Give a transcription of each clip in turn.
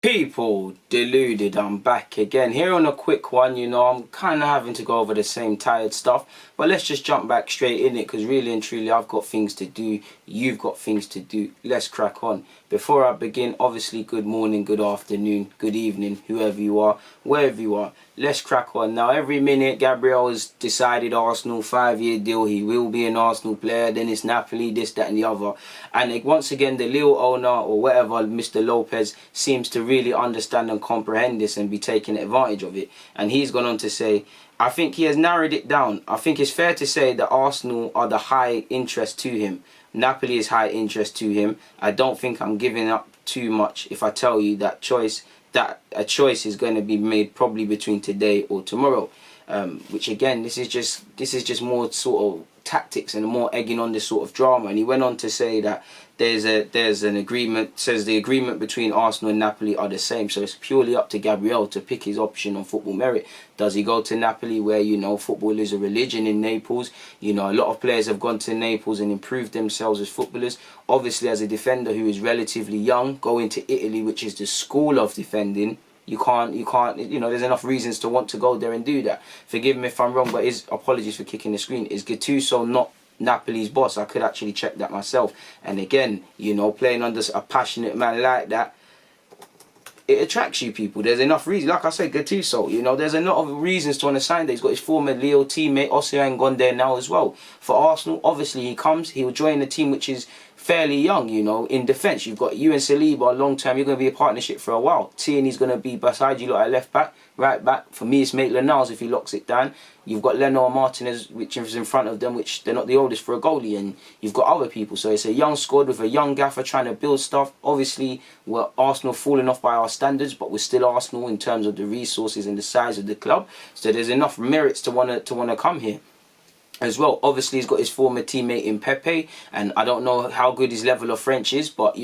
People, Deluded, I'm back again here on a quick one. I'm kind of having to go over the same tired stuff, but let's just jump back straight in it, because really and truly I've got things to do, you've got things to do. Let's crack on. Before I begin, obviously good morning, good afternoon, good evening, whoever you are, wherever you are. Let's crack on. Now, every minute Gabriel has decided Arsenal 5-year deal, he will be an Arsenal player, then it's Napoli, this, that and the other. And once again, the Lille owner or whatever, Mr. Lopez, seems to really understand and comprehend this and be taking advantage of it. And he's gone on to say, I think he has narrowed it down. I think it's fair to say that Arsenal are the high interest to him. Napoli is high interest to him. I don't think I'm giving up too much if I tell you that a choice is going to be made probably between today or tomorrow. Which again, this is just more sort of tactics and more egging on this sort of drama. And he went on to say that there's an agreement, says the agreement between Arsenal and Napoli are the same, so it's purely up to Gabriel to pick his option on football merit. Does he go to Napoli, where football is a religion in Naples? A lot of players have gone to Naples and improved themselves as footballers. Obviously, as a defender who is relatively young, going to Italy, which is the school of defending, you can't, there's enough reasons to want to go there and do that. Forgive me if I'm wrong, but apologies for kicking the screen. Is Gattuso not Napoli's boss? I could actually check that myself. And again, playing under a passionate man like that, it attracts you people. There's enough reasons. Like I said, Gattuso, there's a lot of reasons to want to sign there. He's got his former Lille teammate, Aouar, gone there now as well. For Arsenal, obviously he'll join a team which is fairly young, in defence. You've got you and Saliba long term. You're going to be a partnership for a while. Tierney's going to be beside you at left back, right back. For me, it's Maitland-Niles if he locks it down. You've got Leno and Martinez, which is in front of them, which they're not the oldest for a goalie, and you've got other people. So it's a young squad with a young gaffer trying to build stuff. Obviously, we're Arsenal falling off by our standards, but we're still Arsenal in terms of the resources and the size of the club. So there's enough merits to want to come here as well. Obviously, he's got his former teammate in Pepe, and I don't know how good his level of French is, but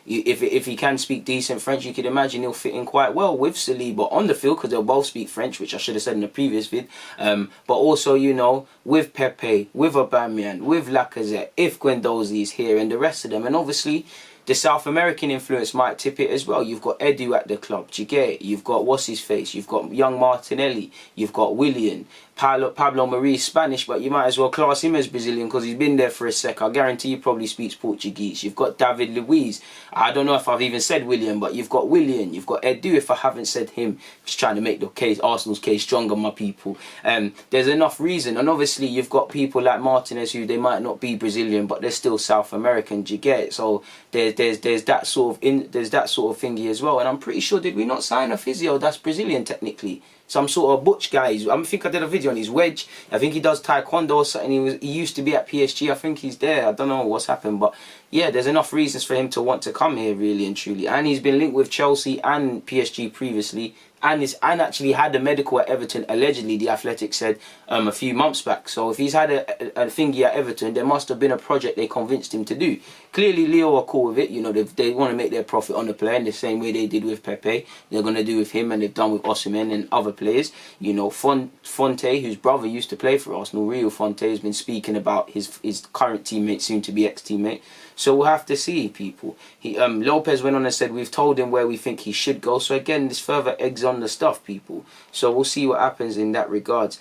if he can speak decent French, you could imagine he'll fit in quite well with Saliba on the field, because they'll both speak French, which I should have said in the previous vid. But also, with Pepe, with Aubameyang, with Lacazette, if Guendouzi is here, and the rest of them, and obviously the South American influence might tip it as well. You've got Edu at the club, Jiguet, you've got what's-his-face, you've got young Martinelli, you've got Willian, Pablo Mari is Spanish, but you might as well class him as Brazilian because he's been there for a sec. I guarantee he probably speaks Portuguese. You've got David Luiz. I don't know if I've even said William, but you've got Willian, you've got Edu if I haven't said him. Just trying to make the case, Arsenal's case stronger, my people. There's enough reason, and obviously you've got people like Martinez who they might not be Brazilian, but they're still South American. Jiguet. So there's that sort of thingy as well. And I'm pretty sure, did we not sign a physio that's Brazilian technically? Some sort of butch guy. I think I did a video on his wedge. I think he does taekwondo or something. He used to be at PSG. I think he's there. I don't know what's happened, but yeah, there's enough reasons for him to want to come here, really and truly. And he's been linked with Chelsea and PSG previously, and actually had a medical at Everton, allegedly, the Athletic said a few months back. So if he's had a thingy at Everton, there must have been a project they convinced him to do. Clearly, Leo are cool with it. They want to make their profit on the player in the same way they did with Pepe. They're going to do with him, and they've done with Osimhen and other players. Fonte, whose brother used to play for Arsenal, Rio Fonte, has been speaking about his current teammate, soon to be ex-teammate. So we'll have to see, people. Lopez went on and said, we've told him where we think he should go. So again, this further eggs on the stuff, people. So we'll see what happens in that regards.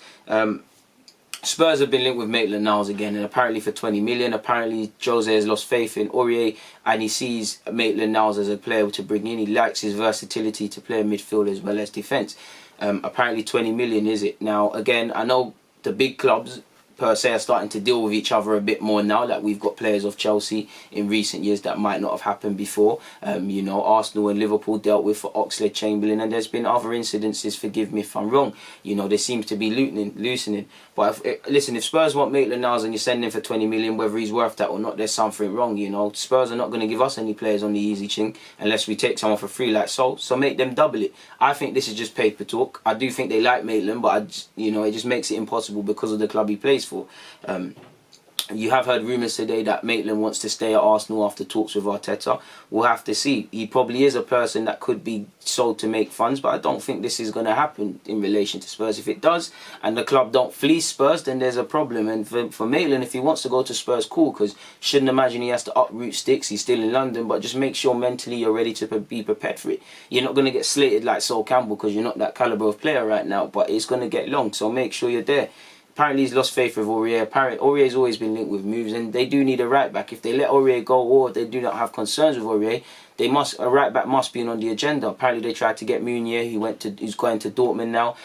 Spurs have been linked with Maitland-Niles again, and apparently for 20 million. Apparently Jose has lost faith in Aouar, and he sees Maitland-Niles as a player to bring in. He likes his versatility to play midfield as well as defence. Apparently 20 million is it. Now, again, I know the big clubs per se are starting to deal with each other a bit more now that we've got players of Chelsea in recent years that might not have happened before. Arsenal and Liverpool dealt with for Oxlade-Chamberlain, and there's been other incidences, forgive me if I'm wrong. There seems to be loosening. But listen, if Spurs want Maitland-Niles and you're sending him for 20 million, whether he's worth that or not, there's something wrong. Spurs are not going to give us any players on the easy ching unless we take someone for free like so make them double it. I think this is just paper talk. I do think they like Maitland, but it just makes it impossible because of the club he plays for. You have heard rumours today that Maitland wants to stay at Arsenal after talks with Arteta. We'll have to see. He probably is a person that could be sold to make funds, but I don't think this is going to happen in relation to Spurs. If it does, and the club don't fleece Spurs, then there's a problem. And for Maitland, if he wants to go to Spurs, cool, because shouldn't imagine he has to uproot sticks. He's still in London, but just make sure mentally you're ready to be prepared for it. You're not going to get slated like Sol Campbell because you're not that calibre of player right now, but it's going to get long, so make sure you're there. Apparently he's lost faith with Aouar. Apparently Aurier's always been linked with moves, and they do need a right back. If they let Aouar go, or they do not have concerns with Aouar, a right back must be on the agenda. Apparently they tried to get Meunier. He's going to Dortmund now.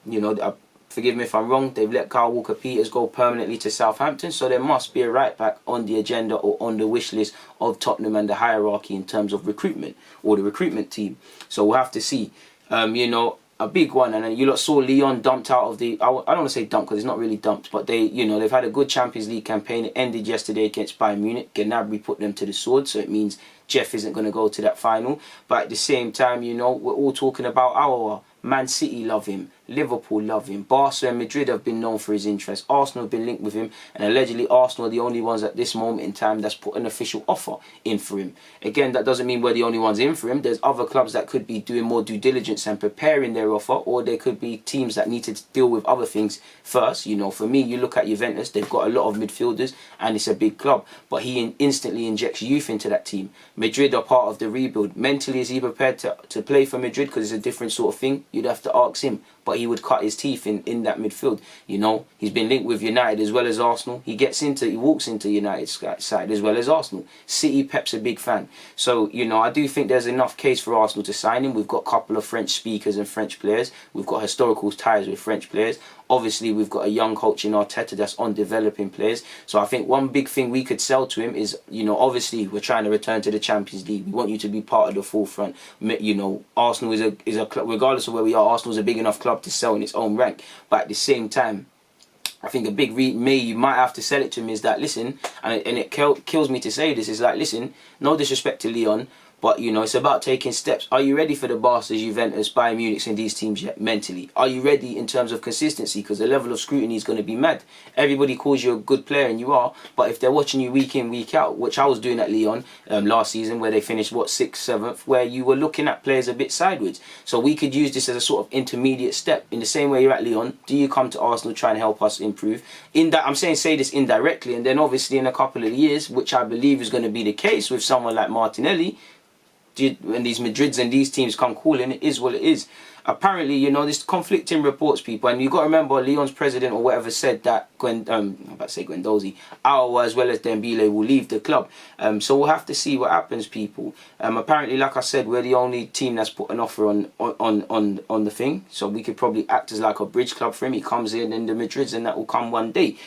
You know, forgive me if I'm wrong. They've let Kyle Walker-Peters go permanently to Southampton, so there must be a right back on the agenda or on the wish list of Tottenham and the hierarchy in terms of recruitment or the recruitment team. So we'll have to see. You know, a big one, and then you lot saw Lyon dumped out of the. I don't want to say dumped because it's not really dumped, but they've had a good Champions League campaign. It ended yesterday against Bayern Munich. Gnabry put them to the sword, so it means Jeff isn't going to go to that final. But at the same time, you know, we're all talking about Aouar. Man City love him, Liverpool love him, Barca and Madrid have been known for his interest, Arsenal have been linked with him, and allegedly Arsenal are the only ones at this moment in time that's put an official offer in for him. Again, that doesn't mean we're the only ones in for him. There's other clubs that could be doing more due diligence and preparing their offer, or there could be teams that need to deal with other things first. You know, for me, you look at Juventus, they've got a lot of midfielders and it's a big club, but he instantly injects youth into that team. Madrid are part of the rebuild. Mentally, is he prepared to play for Madrid because it's a different sort of thing? You'd have to ask him, but he would cut his teeth in that midfield. You know, he's been linked with United as well as Arsenal. He walks into United's side as well as Arsenal. City, Pep's a big fan. So, you know, I do think there's enough case for Arsenal to sign him. We've got a couple of French speakers and French players. We've got historical ties with French players. Obviously, we've got a young coach in Arteta that's on developing players. So I think one big thing we could sell to him is, you know, obviously we're trying to return to the Champions League. We want you to be part of the forefront. You know, Arsenal is a club, regardless of where we are, Arsenal's a big enough club to sell in its own rank. But at the same time, I think a big you might have to sell it to him is that, listen, and it kills me to say this, is like, listen, no disrespect to Lyon, but, you know, it's about taking steps. Are you ready for the Barca's, Juventus, Bayern Munich and these teams yet, mentally? Are you ready in terms of consistency? Because the level of scrutiny is going to be mad. Everybody calls you a good player, and you are. But if they're watching you week in, week out, which I was doing at Lyon last season, where they finished, 6th, 7th, where you were looking at players a bit sideways. So we could use this as a sort of intermediate step. In the same way you're at Lyon, do you come to Arsenal, try and help us improve? I'm saying say this indirectly, and then obviously in a couple of years, which I believe is going to be the case with someone like Martinelli, when these Madrids and these teams come calling, it is what it is. Apparently, you know, there's conflicting reports, people, and you got to remember, Lyon's president or whatever said that I'm about to say Guendouzi, Aouar as well as Dembele will leave the club. So we'll have to see what happens, people. Apparently, like I said, we're the only team that's put an offer on the thing, so we could probably act as like a bridge club for him. He comes in, and the Madrids, and that will come one day.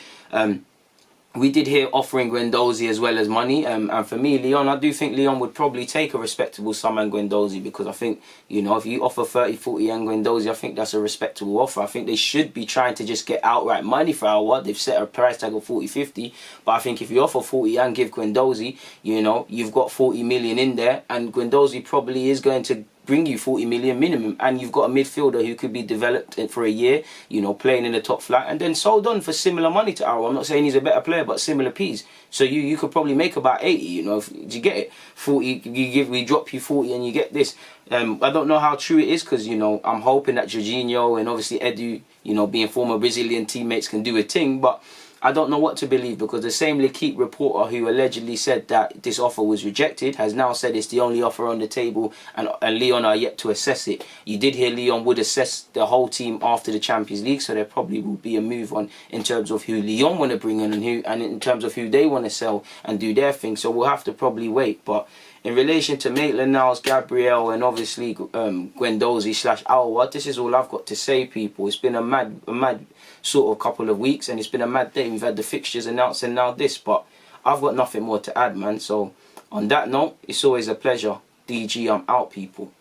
We did hear offering Guendouzi as well as money, and for me, Lyon, I do think Lyon would probably take a respectable sum and Guendouzi, because I think, you know, if you offer 30, 40 and Guendouzi, I think that's a respectable offer. I think they should be trying to just get outright money for Aouar. They've set a price tag of 40, 50, but I think if you offer 40 and give Guendouzi, you know, you've got 40 million in there, and Guendouzi probably is going to bring you 40 million minimum, and you've got a midfielder who could be developed for a year, you know, playing in the top flight, and then sold on for similar money to Aouar. I'm not saying he's a better player, but similar P's. So you could probably make about 80, you know, if you get it. 40, we drop you 40 and you get this. I don't know how true it is, because, you know, I'm hoping that Jorginho and obviously Edu, you know, being former Brazilian teammates, can do a thing, but I don't know what to believe, because the same L'Equipe reporter who allegedly said that this offer was rejected has now said it's the only offer on the table, and Lyon are yet to assess it. You did hear Lyon would assess the whole team after the Champions League, so there probably will be a move on in terms of who Lyon want to bring in, and in terms of who they want to sell and do their thing. So we'll have to probably wait. But in relation to Maitland-Niles, Gabriel, and obviously Guendouzi / Aouar, this is all I've got to say, people. It's been a mad sort of couple of weeks, and it's been a mad day. We've had the fixtures announced and now this, but I've got nothing more to add, man. So on that note, it's always a pleasure. DG, I'm out, people.